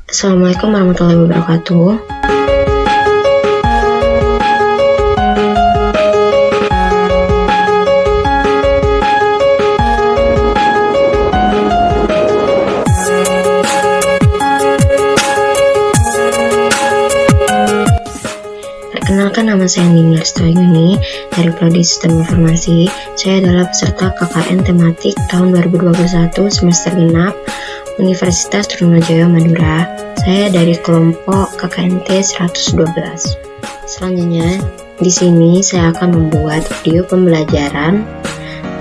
Assalamualaikum warahmatullahi wabarakatuh. Perkenalkan, nama saya Nini Arstoyuni dari Prodi Sistem Informasi. Saya adalah peserta KKN tematik tahun 2021 semester genap Universitas Trunojoyo Madura. Saya dari kelompok KKNT 112. Selanjutnya, di sini saya akan membuat video pembelajaran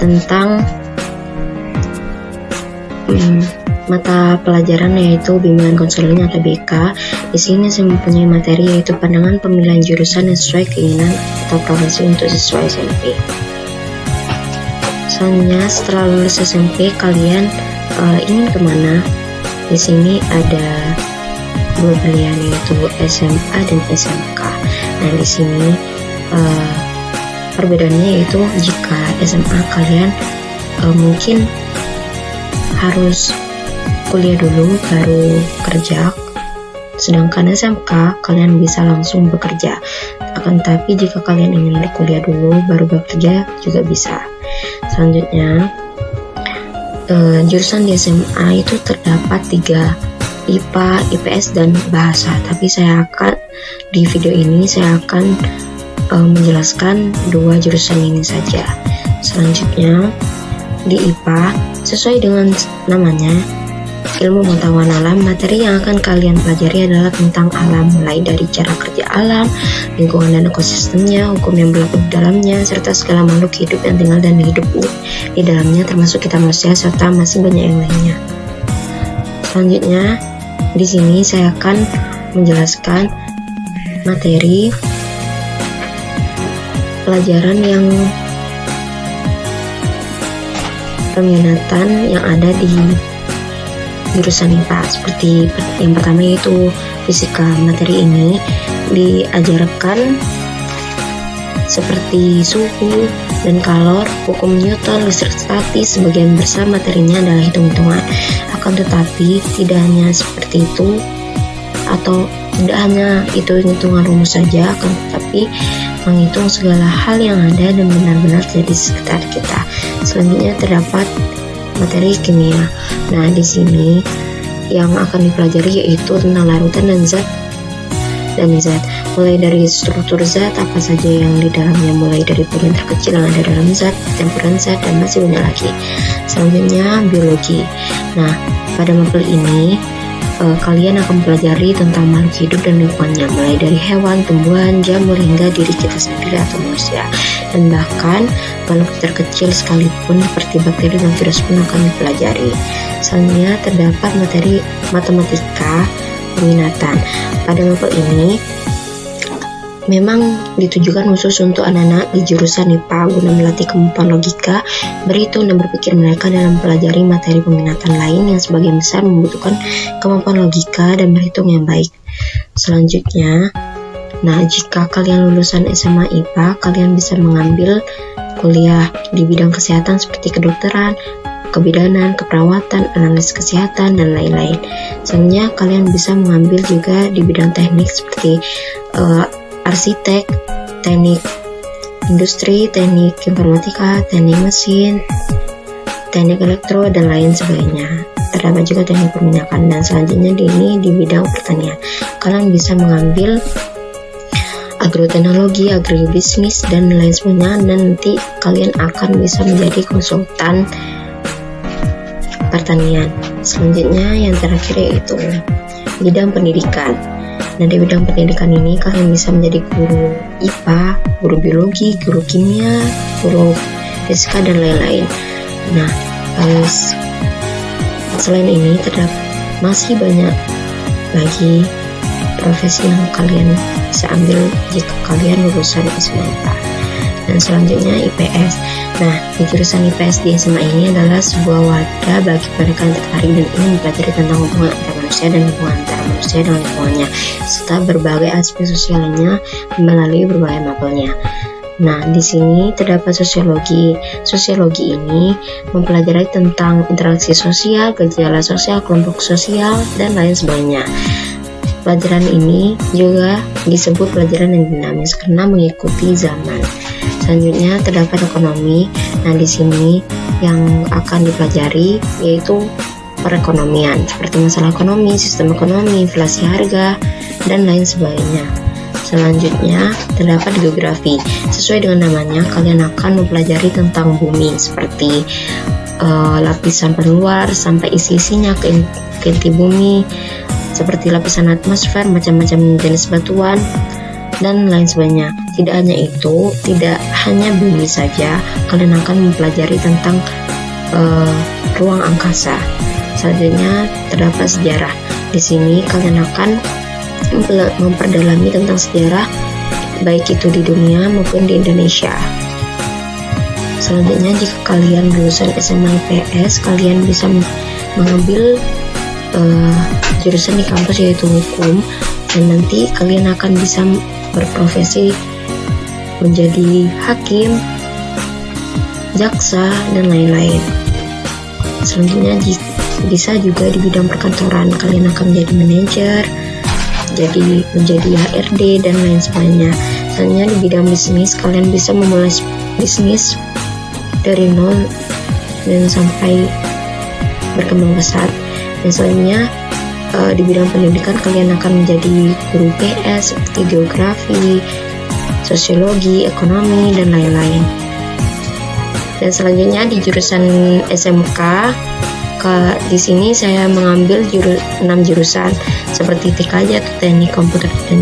tentang mata pelajaran yaitu bimbingan konseling atau BK. Di sini saya mempunyai materi yaitu pandangan pemilihan jurusan yang sesuai keinginan atau profesi untuk siswa SMP. Selanjutnya, setelah lulus SMP, kalian ingin kemana? Di sini ada dua pilihan yaitu SMA dan SMK. Nah, di sini perbedaannya yaitu jika SMA kalian mungkin harus kuliah dulu baru kerja, sedangkan SMK kalian bisa langsung bekerja. Akan tetapi jika kalian ingin berkuliah dulu baru bekerja juga bisa. Selanjutnya, jurusan di SMA itu terdapat 3, IPA, IPS, dan bahasa. Tapi di video ini saya akan menjelaskan 2 jurusan ini saja. Selanjutnya, di IPA, sesuai dengan namanya, ilmu pengetahuan alam, materi yang akan kalian pelajari adalah tentang alam, mulai dari cara kerja alam, lingkungan dan ekosistemnya, hukum yang berlaku di dalamnya, serta segala makhluk hidup yang tinggal dan hidup di dalamnya, termasuk kita manusia, serta masih banyak yang lainnya. Selanjutnya, di sini saya akan menjelaskan materi pelajaran yang peminatan yang ada di jurusan IPA. Seperti yang pertama yaitu fisika. Materi ini diajarkan seperti suhu dan kalor, hukum Newton, listrik statis. Sebagian besar materinya adalah hitung-hitungan. Akan tetapi tidak hanya seperti itu, atau tidak hanya hitung-hitungan rumus saja, akan tetapi menghitung segala hal yang ada dan benar-benar terjadi di sekitar kita. Selanjutnya terdapat materi kimia. Nah, di sini yang akan dipelajari yaitu tentang larutan dan zat, mulai dari struktur zat, apa saja yang di dalamnya, mulai dari bagian terkecil yang ada dalam zat, campuran zat, dan masih banyak lagi. Selanjutnya, biologi. Nah, pada mapel ini kalian akan pelajari tentang makhluk hidup dan lingkungannya, mulai dari hewan, tumbuhan, jamur, hingga diri kita sendiri atau manusia, dan bahkan makhluk terkecil sekalipun seperti bakteri dan virus pun akan dipelajari. Selanjutnya terdapat materi matematika peminatan. Pada mapel ini memang ditujukan khusus untuk anak-anak di jurusan IPA guna melatih kemampuan logika, berhitung, dan berpikir mereka dalam mempelajari materi peminatan lain yang sebagian besar membutuhkan kemampuan logika dan berhitung yang baik. Selanjutnya, jika kalian lulusan SMA IPA, kalian bisa mengambil kuliah di bidang kesehatan seperti kedokteran, kebidanan, keperawatan, analis kesehatan, dan lain-lain. Selanjutnya, kalian bisa mengambil juga di bidang teknik seperti arsitek, teknik industri, teknik informatika, teknik mesin, teknik elektro, dan lain sebagainya. Terdapat juga teknik perminyakan. Dan selanjutnya di bidang pertanian, kalian bisa mengambil agroteknologi, agribisnis, dan lain sebagainya. Dan nanti kalian akan bisa menjadi konsultan pertanian. Selanjutnya yang terakhir yaitu bidang pendidikan. Nah, di bidang pendidikan ini kalian bisa menjadi guru IPA, guru biologi, guru kimia, guru fisika, dan lain-lain. Nah, selain ini terdapat masih banyak lagi profesi yang kalian bisa ambil jika kalian lulusan SMA IPA. Dan selanjutnya IPS. Nah, di jurusan IPS di SMA ini adalah sebuah wadah bagi mereka yang tertarik dan ingin mempelajari tentang hubungan antar manusia dan hubungan antara manusia dengan lingkungannya, serta berbagai aspek sosialnya melalui berbagai mapelnya. Nah, di sini terdapat sosiologi. Sosiologi ini mempelajari tentang interaksi sosial, gejala sosial, kelompok sosial, dan lain sebagainya. Pelajaran ini juga disebut pelajaran yang dinamis karena mengikuti zaman. Selanjutnya terdapat ekonomi. Nah, di sini yang akan dipelajari yaitu perekonomian, seperti masalah ekonomi, sistem ekonomi, inflasi harga, dan lain sebagainya. Selanjutnya terdapat geografi. Sesuai dengan namanya, kalian akan mempelajari tentang bumi, seperti lapisan luar sampai isi-isinya ke inti bumi, seperti lapisan atmosfer, macam-macam jenis batuan, dan lain sebagainya. Tidak hanya itu, tidak hanya bumi saja, kalian akan mempelajari tentang ruang angkasa. Selanjutnya terdapat sejarah. Di sini kalian akan memperdalami tentang sejarah, baik itu di dunia maupun di Indonesia. Selanjutnya, jika kalian lulusan SMA IPS, kalian bisa mengambil jurusan di kampus yaitu hukum, dan nanti kalian akan bisa berprofesi menjadi hakim, jaksa, dan lain-lain. Selanjutnya bisa juga di bidang perkantoran, kalian akan menjadi manajer, menjadi HRD, dan lain sebagainya. Selanjutnya di bidang bisnis, kalian bisa memulai bisnis dari nol dan sampai berkembang pesat. Dan selanjutnya di bidang pendidikan, kalian akan menjadi guru PS seperti geografi, sosiologi, ekonomi, dan lain-lain. Dan selanjutnya di jurusan SMK, di sini saya mengambil 6 jurusan seperti TKJ atau Teknik Komputer dan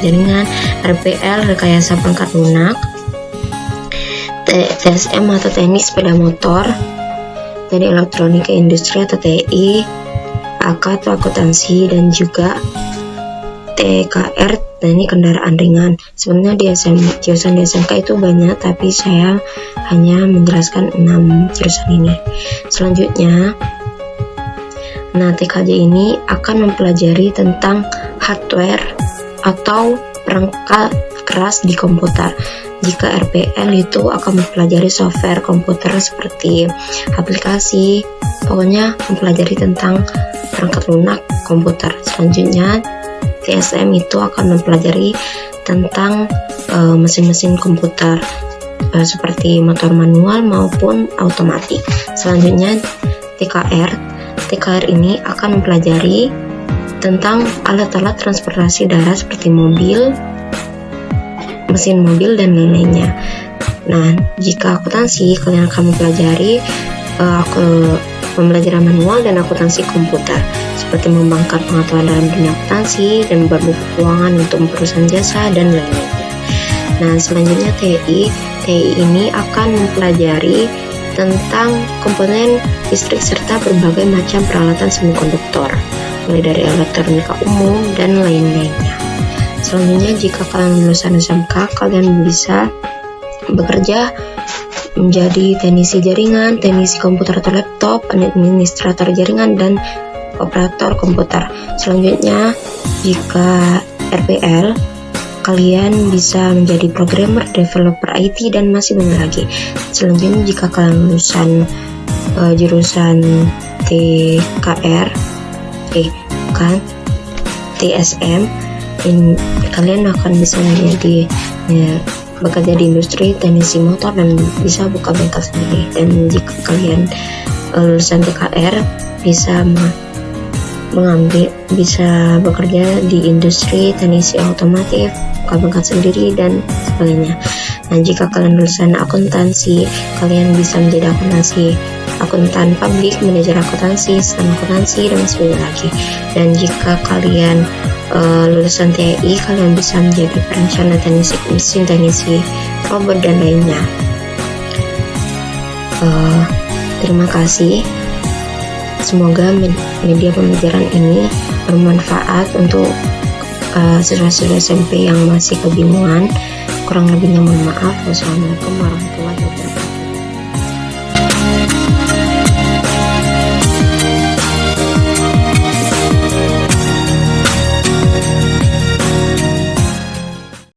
Jaringan, RPL Rekayasa Perangkat Lunak, TSM atau Teknik Sepeda Motor, Teknik Elektronika Industri atau TI, AK atau Akuntansi, dan juga TKR Teknik Kendaraan Ringan. Sebenarnya jurusan di SMK itu banyak, tapi saya hanya menjelaskan 6 jurusan ini. Selanjutnya, TKJ ini akan mempelajari tentang hardware atau perangkat keras di komputer. Jika RPL itu akan mempelajari software komputer seperti aplikasi, pokoknya mempelajari tentang perangkat lunak komputer. Selanjutnya TSM itu akan mempelajari tentang mesin-mesin komputer seperti motor manual maupun otomatis. Selanjutnya TKR ini akan mempelajari tentang alat-alat transportasi darat seperti mobil, mesin mobil, dan lain-lainnya. Nah, jika akuntansi, kalian akan mempelajari pembelajaran manual dan akuntansi komputer, seperti mengembangkan pengetahuan dalam dunia akuntansi dan membuat buku keuangan untuk perusahaan jasa, dan lain-lainnya. Nah, selanjutnya TI ini akan mempelajari tentang komponen listrik serta berbagai macam peralatan semikonduktor, mulai dari elektronika umum dan lain-lainnya. Selanjutnya, jika kalian lulusan SMK, kalian bisa bekerja menjadi teknisi jaringan, teknisi komputer atau laptop, administrator jaringan, dan operator komputer. Selanjutnya, jika RPL, kalian bisa menjadi programmer, developer IT, dan masih banyak lagi. Selanjutnya, jika kalian lulusan jurusan TKR, TSM, kalian akan bisa menjadi bekerja di industri teknisi motor dan bisa buka bengkel sendiri. Dan jika kalian lulusan TKR, bisa bekerja di industri teknisi otomotif, buka bengkel sendiri, dan sebagainya. Nah, jika kalian lulusan akuntansi, kalian bisa menjadi akuntan publik, manajer akuntansi, sistem akuntansi, dan sebagainya lagi. Dan jika kalian lulusan TI, kalian bisa menjadi perencana, teknisi mesin, teknisi robot, dan lainnya. Terima kasih. Semoga media pembelajaran ini bermanfaat untuk siswa-siswa SMP yang masih kebingungan. Kurang lebihnya mohon maaf. Wassalamualaikum warahmatullahi wabarakatuh.